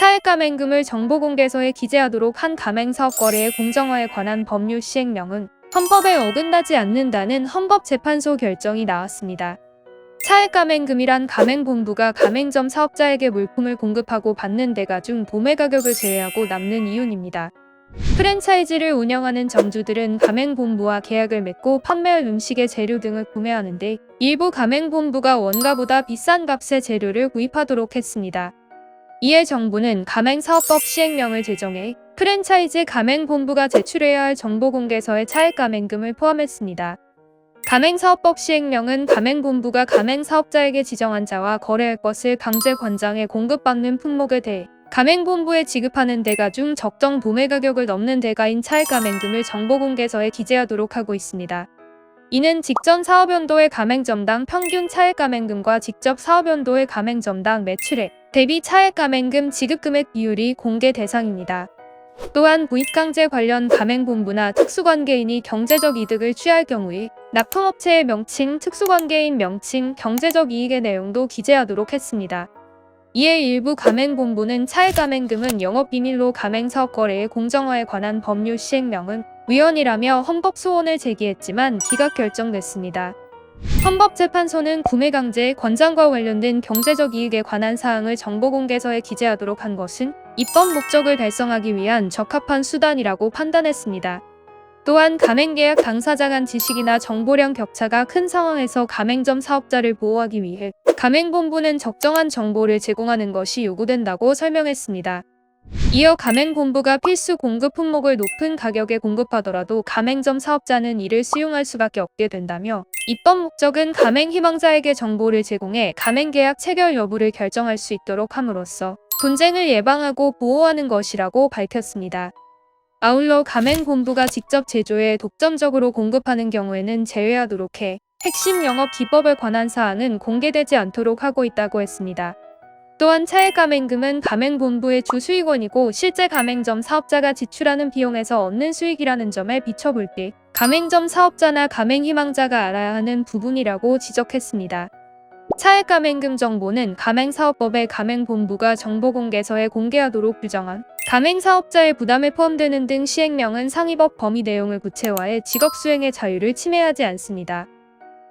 차액 가맹금을 정보공개서에 기재하도록 한 가맹사업 거래의 공정화에 관한 법률 시행령은 헌법에 어긋나지 않는다는 헌법재판소 결정이 나왔습니다. 차액 가맹금이란 가맹본부가 가맹점 사업자에게 물품을 공급하고 받는 대가 중 도매 가격을 제외하고 남는 이윤입니다. 프랜차이즈를 운영하는 점주들은 가맹본부와 계약을 맺고 판매할 음식의 재료 등을 구매하는데 일부 가맹본부가 원가보다 비싼 값의 재료를 구입하도록 했습니다. 이에 정부는 가맹사업법 시행령을 제정해 프랜차이즈 가맹본부가 제출해야 할 정보공개서에 차액 가맹금을 포함했습니다. 가맹사업법 시행령은 가맹본부가 가맹사업자에게 지정한 자와 거래할 것을 강제 관장해 공급받는 품목에 대해 가맹본부에 지급하는 대가 중 적정 도매 가격을 넘는 대가인 차액 가맹금을 정보공개서에 기재하도록 하고 있습니다. 이는 직전 사업연도의 가맹점당 평균 차액 가맹금과 직접 사업연도의 가맹점당 매출액 대비 차액 가맹금 지급금액 비율이 공개 대상입니다. 또한 구입강제 관련 가맹본부나 특수관계인이 경제적 이득을 취할 경우에 납품업체의 명칭, 특수관계인 명칭, 경제적 이익의 내용도 기재하도록 했습니다. 이에 일부 가맹본부는 차액 가맹금은 영업비밀로 가맹사업 거래의 공정화에 관한 법률 시행령은 위헌이라며 헌법 소원을 제기했지만 기각 결정됐습니다. 헌법재판소는 구매강제, 권장과 관련된 경제적 이익에 관한 사항을 정보공개서에 기재하도록 한 것은 입법 목적을 달성하기 위한 적합한 수단이라고 판단했습니다. 또한 가맹계약 당사자 간 지식이나 정보량 격차가 큰 상황에서 가맹점 사업자를 보호하기 위해 가맹본부는 적정한 정보를 제공하는 것이 요구된다고 설명했습니다. 이어 가맹본부가 필수 공급 품목을 높은 가격에 공급하더라도 가맹점 사업자는 이를 수용할 수밖에 없게 된다며 입법 목적은 가맹 희망자에게 정보를 제공해 가맹계약 체결 여부를 결정할 수 있도록 함으로써 분쟁을 예방하고 보호하는 것이라고 밝혔습니다. 아울러 가맹본부가 직접 제조해 독점적으로 공급하는 경우에는 제외하도록 해 핵심 영업 기법에 관한 사항은 공개되지 않도록 하고 있다고 했습니다. 또한 차액 가맹금은 가맹본부의 주 수익원이고 실제 가맹점 사업자가 지출하는 비용에서 얻는 수익이라는 점에 비춰볼 때 가맹점 사업자나 가맹 희망자가 알아야 하는 부분이라고 지적했습니다. 차액 가맹금 정보는 가맹사업법의 가맹본부가 정보공개서에 공개하도록 규정한 가맹사업자의 부담에 포함되는 등 시행령은 상위법 범위 내용을 구체화해 직업수행의 자유를 침해하지 않습니다.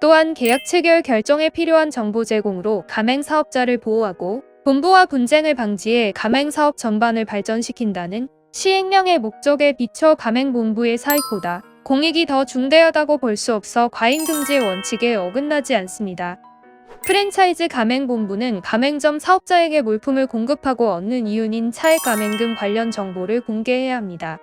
또한 계약 체결 결정에 필요한 정보 제공으로 가맹사업자를 보호하고 본부와 분쟁을 방지해 가맹사업 전반을 발전시킨다는 시행령의 목적에 비춰 가맹본부의 사익보다 공익이 더 중대하다고 볼 수 없어 과잉금지 원칙에 어긋나지 않습니다. 프랜차이즈 가맹본부는 가맹점 사업자에게 물품을 공급하고 얻는 이윤인 차액 가맹금 관련 정보를 공개해야 합니다.